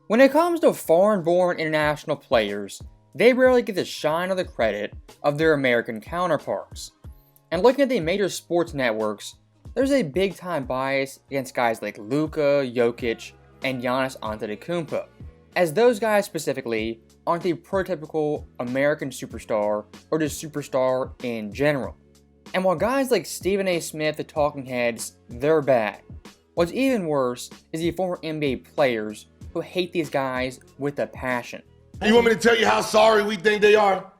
When it comes to foreign-born international players, they rarely get the shine or the credit of their American counterparts. And looking at the major sports networks, there's a big-time bias against guys like Luka, Jokic, and Giannis Antetokounmpo, as those guys specifically aren't the prototypical American superstar or just superstar in general. And while guys like Stephen A. Smith, the Talking Heads, they're bad, what's even worse is the former NBA players who hate these guys with a passion. You want me to tell you how sorry we think they are?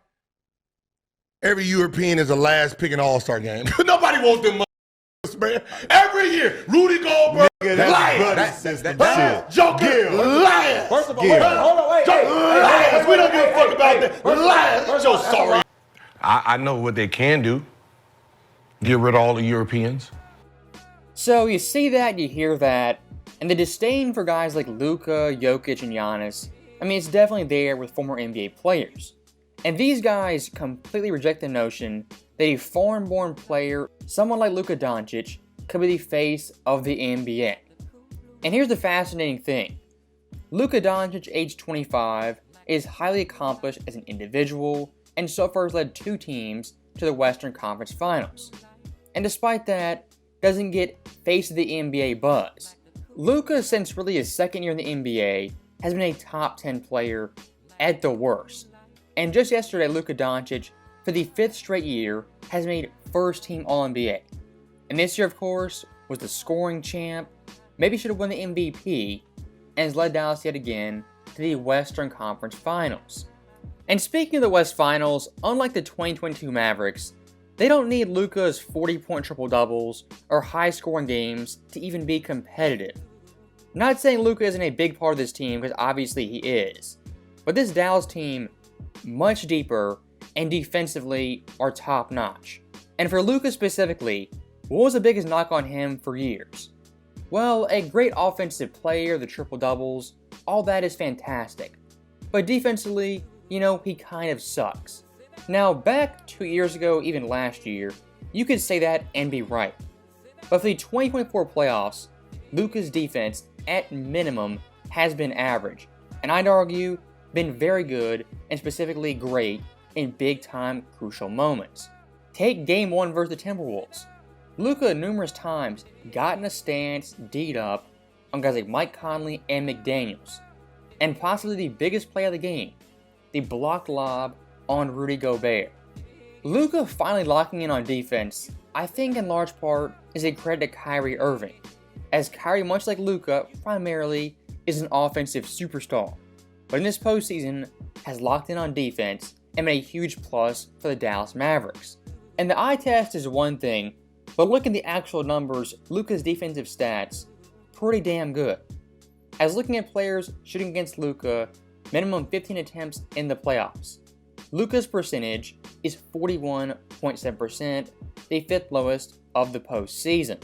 Every European is a last pick in All-Star game. Nobody wants them man. Every year, Rudy Goldberg, liar. Joker, liar. First of all, hold on, wait. Liars. We don't give a fuck about that. Liars. I'm so sorry. I know what they can do. Get rid of all the Europeans. So you see that, you hear that, and the disdain for guys like Luka, Jokic, and Giannis, I mean, it's definitely there with former NBA players. And these guys completely reject the notion that a foreign-born player, someone like Luka Doncic, could be the face of the NBA. And here's the fascinating thing. Luka Doncic, age 25, is highly accomplished as an individual, and so far has led 2 teams to the Western Conference Finals. And despite that, doesn't get face of the NBA buzz. Luka, since really his second year in the NBA, has been a top 10 player at the worst. And just yesterday, Luka Doncic, for the 5th straight year, has made first team All-NBA. And this year, of course, was the scoring champ, maybe should have won the MVP, and has led Dallas yet again to the Western Conference Finals. And speaking of the West Finals, unlike the 2022 Mavericks, they don't need Luka's 40-point triple-doubles or high-scoring games to even be competitive. Not saying Luka isn't a big part of this team, because obviously he is, but this Dallas team, much deeper and defensively, are top-notch. And for Luka specifically, what was the biggest knock on him for years? Well, a great offensive player, the triple-doubles, all that is fantastic. But defensively, he kind of sucks. Now, back 2 years ago, even last year, you could say that and be right. But for the 2024 playoffs, Luka's defense, at minimum, has been average, and I'd argue, been very good and specifically great in big-time crucial moments. Take Game 1 versus the Timberwolves. Luka numerous times got in a stance, D'd up, on guys like Mike Conley and McDaniels. And possibly the biggest play of the game, the blocked lob on Rudy Gobert. Luka finally locking in on defense, I think in large part, is a credit to Kyrie Irving, as Kyrie, much like Luka, primarily is an offensive superstar, but in this postseason has locked in on defense and been a huge plus for the Dallas Mavericks. And the eye test is one thing, but look at the actual numbers, Luka's defensive stats, pretty damn good. As looking at players shooting against Luka, minimum 15 attempts in the playoffs. Luka's percentage is 41.7%, the 5th lowest of the postseason.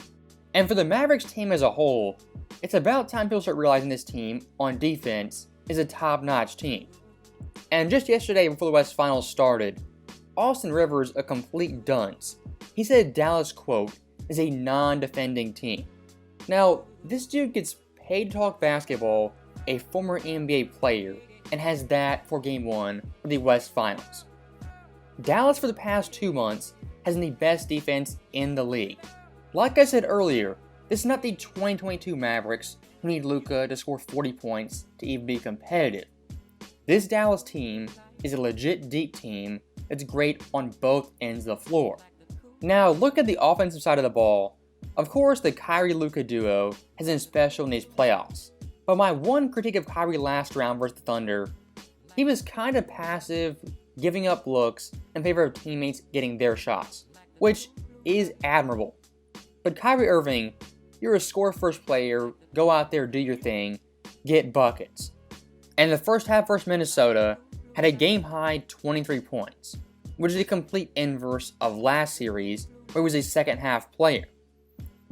And for the Mavericks team as a whole, it's about time people start realizing this team, on defense, is a top-notch team. And just yesterday, before the West Finals started, Austin Rivers, a complete dunce, he said Dallas, quote, is a non-defending team. Now, this dude gets paid to talk basketball, a former NBA player, and has that for Game 1 of the West Finals. Dallas, for the past 2 months, has the best defense in the league. Like I said earlier, this is not the 2022 Mavericks who need Luka to score 40 points to even be competitive. This Dallas team is a legit deep team that's great on both ends of the floor. Now, look at the offensive side of the ball. Of course, the Kyrie-Luka duo has been special in these playoffs. But my one critique of Kyrie last round versus the Thunder, he was kind of passive, giving up looks in favor of teammates getting their shots, which is admirable. But Kyrie Irving, you're a score-first player, go out there, do your thing, get buckets. And the first half versus Minnesota had a game-high 23 points, which is a complete inverse of last series, where he was a second-half player.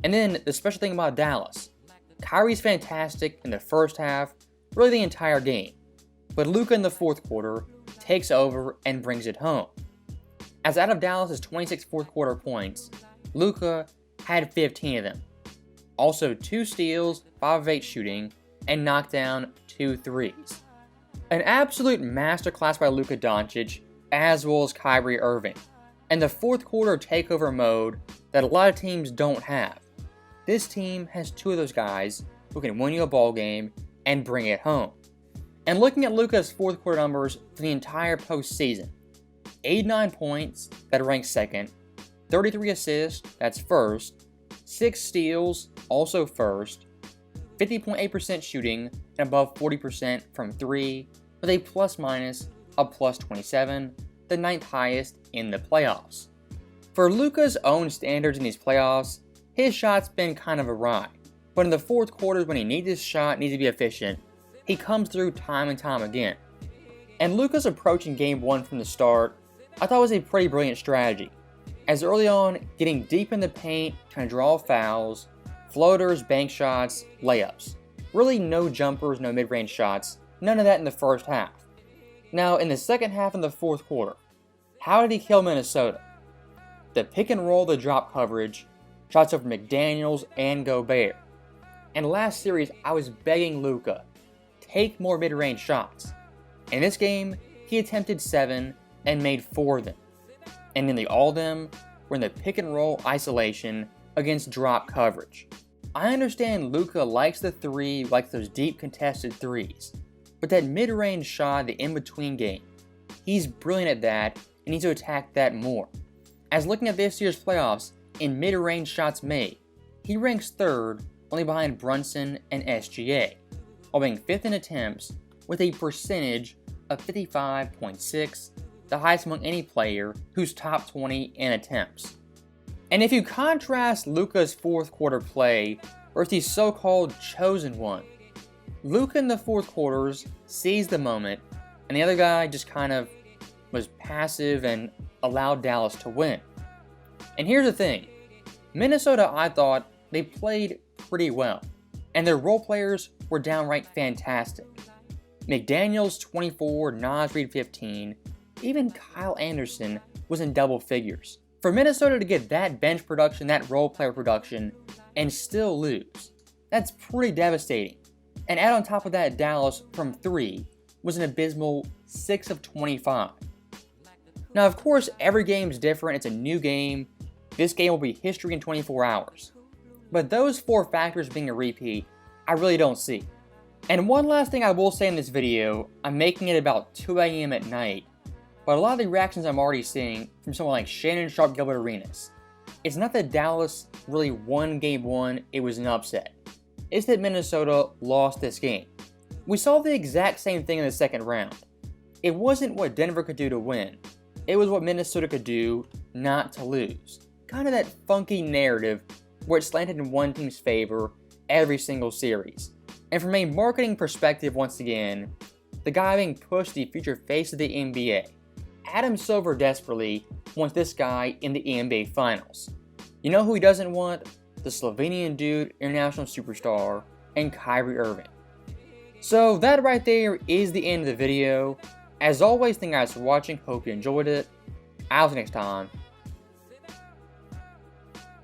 And then the special thing about Dallas, Kyrie's fantastic in the first half, really the entire game. But Luka in the fourth quarter takes over and brings it home. As out of Dallas' 26 fourth quarter points, Luka had 15 of them. Also 2 steals, 5 of 8 shooting, and knocked down 2 threes. An absolute masterclass by Luka Doncic, as well as Kyrie Irving, and the fourth quarter takeover mode that a lot of teams don't have. This team has two of those guys who can win you a ball game and bring it home. And looking at Luka's fourth quarter numbers for the entire postseason, 89 points, that ranks second, 33 assists, that's first, 6 steals, also first, 50.8% shooting, and above 40% from 3, with a plus-minus of plus 27, the 9th highest in the playoffs. For Luka's own standards in these playoffs, his shot's been kind of awry, but in the fourth quarters when he needs his shot, needs to be efficient, he comes through time and time again. And Luka's approach in Game 1 from the start, I thought was a pretty brilliant strategy, as early on, getting deep in the paint, trying to draw fouls, floaters, bank shots, layups. Really no jumpers, no mid-range shots, none of that in the first half. Now, in the second half and the fourth quarter, how did he kill Minnesota? The pick and roll, the drop coverage, shots over McDaniels and Gobert. And last series, I was begging Luka, take more mid-range shots. In this game, he attempted 7 and made 4 of them. And in the all-them, were in the pick and roll isolation against drop coverage. I understand Luka likes the 3, likes those deep contested 3s, but that mid-range shot, the in-between game, he's brilliant at that and needs to attack that more. As looking at this year's playoffs, in mid-range shots made, he ranks 3rd, only behind Brunson and SGA, while being 5th in attempts with a percentage of 55.6, the highest among any player who's top 20 in attempts. And if you contrast Luka's fourth quarter play versus the so-called chosen one, Luka in the fourth quarters seized the moment, and the other guy just kind of was passive and allowed Dallas to win. And here's the thing, Minnesota, I thought, they played pretty well, and their role players were downright fantastic. McDaniels 24, Naz Reid 15, even Kyle Anderson was in double figures. For Minnesota to get that bench production, that role player production, and still lose, that's pretty devastating. And add on top of that, Dallas from 3 was an abysmal 6 of 25. Now, of course, every game is different. It's a new game. This game will be history in 24 hours. But those 4 factors being a repeat, I really don't see. And one last thing I will say in this video, I'm making it about 2 a.m. at night, but a lot of the reactions I'm already seeing from someone like Shannon Sharp Gilbert Arenas, it's not that Dallas really won Game 1, it was an upset. It's that Minnesota lost this game. We saw the exact same thing in the second round. It wasn't what Denver could do to win, it was what Minnesota could do not to lose. Kind of that funky narrative where it slanted in one team's favor every single series. And from a marketing perspective, once again, the guy being pushed the future face of the NBA, Adam Silver desperately wants this guy in the NBA Finals. You know who he doesn't want? The Slovenian dude, international superstar, and Kyrie Irving. So that right there is the end of the video. As always, thank you guys for watching, hope you enjoyed it. I'll see you next time.